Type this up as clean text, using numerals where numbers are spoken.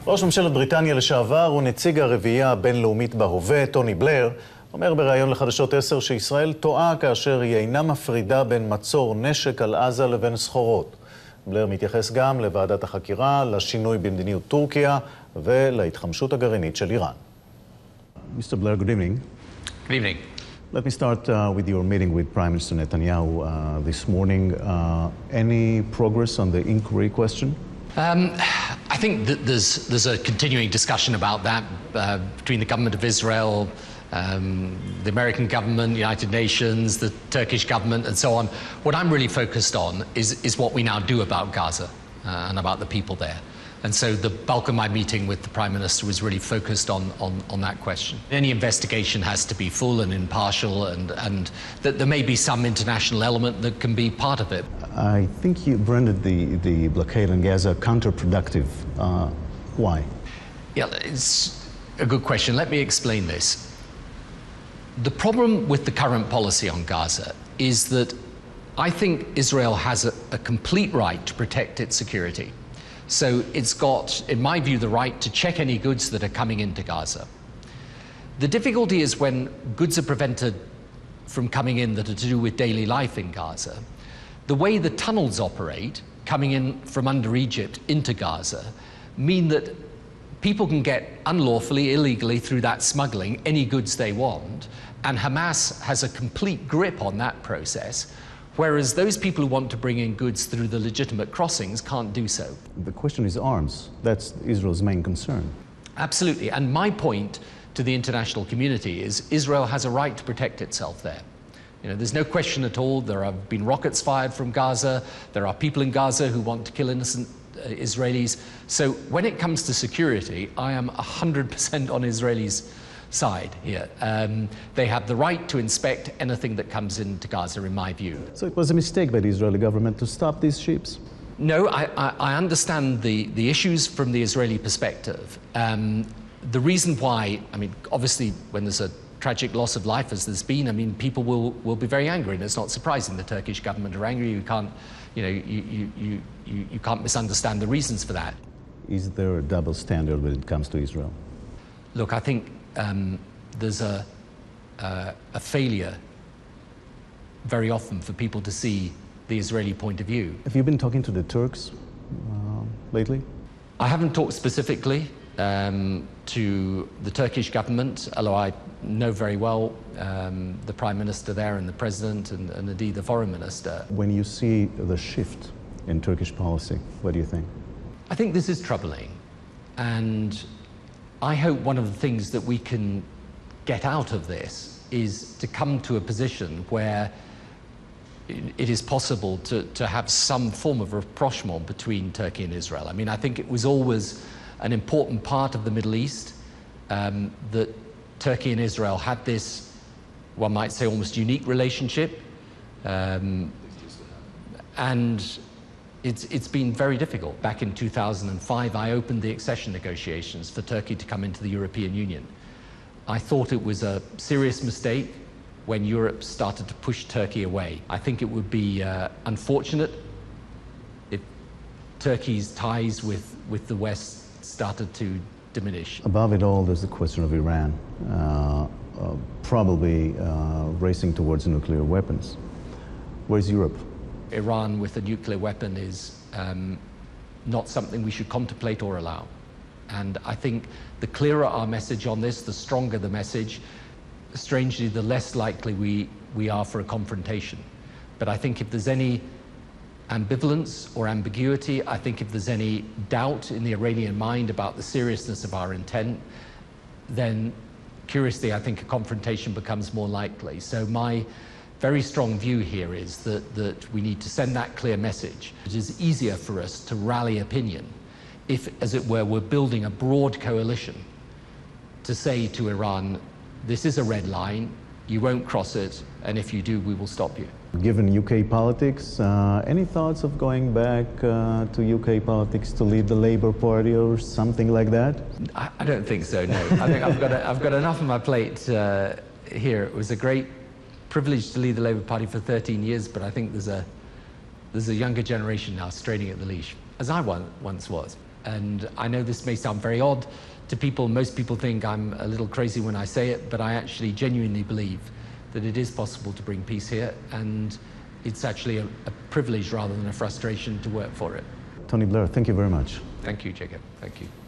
ראש ממשלת בריטניה לשעבר ונציג הרביעייה הבינלאומית בהווה, טוני בלר, אומר בראיון לחדשות 10 שישראל טועה כאשר היא אינה מפרידה בין מצור נשק על עזה לבין סחורות. בלר מתייחס גם לוועדת החקירה, לשינוי במדיניות טורקיה ולהתחמשות הגרעינית של איראן. Mr. Blair, good evening. Good evening. Let me start with your meeting with Prime Minister Netanyahu this morning. Any progress on the inquiry question? I think that there's a continuing discussion about that between the government of Israel, the American government, the United Nations, the Turkish government, and so on. What I'm really focused on is what we now do about Gaza and about the people there. And so the bulk of my meeting with the Prime Minister was really focused on that question. Any investigation has to be full and impartial, and that there may be some international element that can be part of it. I think you branded the blockade on Gaza counterproductive. Why? Yeah, it's a good question. Let me explain this. The problem with the current policy on Gaza is that I think Israel has a complete right to protect its security. So it's got, in my view, the right to check any goods that are coming into Gaza. The difficulty is when goods are prevented from coming in that are to do with daily life in Gaza. The way the tunnels operate, coming in from under Egypt into Gaza, mean that people can get unlawfully, illegally, through that smuggling, any goods they want, and Hamas has a complete grip on that process, whereas those people who want to bring in goods through the legitimate crossings can't do so. The question is arms. That's Israel's main concern. Absolutely. And my point to the international community is Israel has a right to protect itself there. You know, there's no question at all. There have been rockets fired from Gaza. There are people in Gaza who want to kill innocent Israelis. So when it comes to security, I am 100% on Israelis' side here. They have the right to inspect anything that comes into Gaza, in my view. So it was a mistake by the Israeli government to stop these ships? No, I understand the issues from the Israeli perspective. The reason why, I mean, obviously when there's a tragic loss of life as there's been, I mean, people will be very angry, and it's not surprising the Turkish government are angry. You can't, you know, you can't misunderstand the reasons for that. Is there a double standard when it comes to Israel? Look, I think there's a failure very often for people to see the Israeli point of view. Have you been talking to the Turks lately? I haven't talked specifically to the Turkish government, although I know very well the Prime Minister there and the President and indeed the Foreign Minister. When you see the shift in Turkish policy, what do you think? I think this is troubling, and I hope one of the things that we can get out of this is to come to a position where it is possible to have some form of rapprochement between Turkey and Israel. I mean, I think it was always an important part of the Middle East that Turkey and Israel had this, one might say, almost unique relationship. And it's been very difficult. Back in 2005, I opened the accession negotiations for Turkey to come into the European Union. I thought it was a serious mistake when Europe started to push Turkey away. I think it would be unfortunate if Turkey's ties with the West started to diminish. Above it all, there's the question of Iran, probably racing towards nuclear weapons. Where's Europe? Iran with a nuclear weapon is not something we should contemplate or allow. And I think the clearer our message on this, the stronger the message, strangely, the less likely we are for a confrontation. But I think if there's any ambivalence or ambiguity, I think if there's any doubt in the Iranian mind about the seriousness of our intent, then curiously, I think a confrontation becomes more likely. So my very strong view here is that we need to send that clear message. It is easier for us to rally opinion if, as it were, we're building a broad coalition to say to Iran, this is a red line, you won't cross it, and if you do, we will stop you. Given UK politics, any thoughts of going back to UK politics to lead the Labour Party or something like that? I don't think so, no. I think I've got enough on my plate here. It was a great privilege to lead the Labour Party for 13 years, but I think there's a younger generation now straining at the leash, as I once was. And I know this may sound very odd to people. Most people think I'm a little crazy when I say it, but I actually genuinely believe that it is possible to bring peace here, and it's actually a privilege rather than a frustration to work for it. Tony Blair, thank you very much. Thank you, Jacob. Thank you.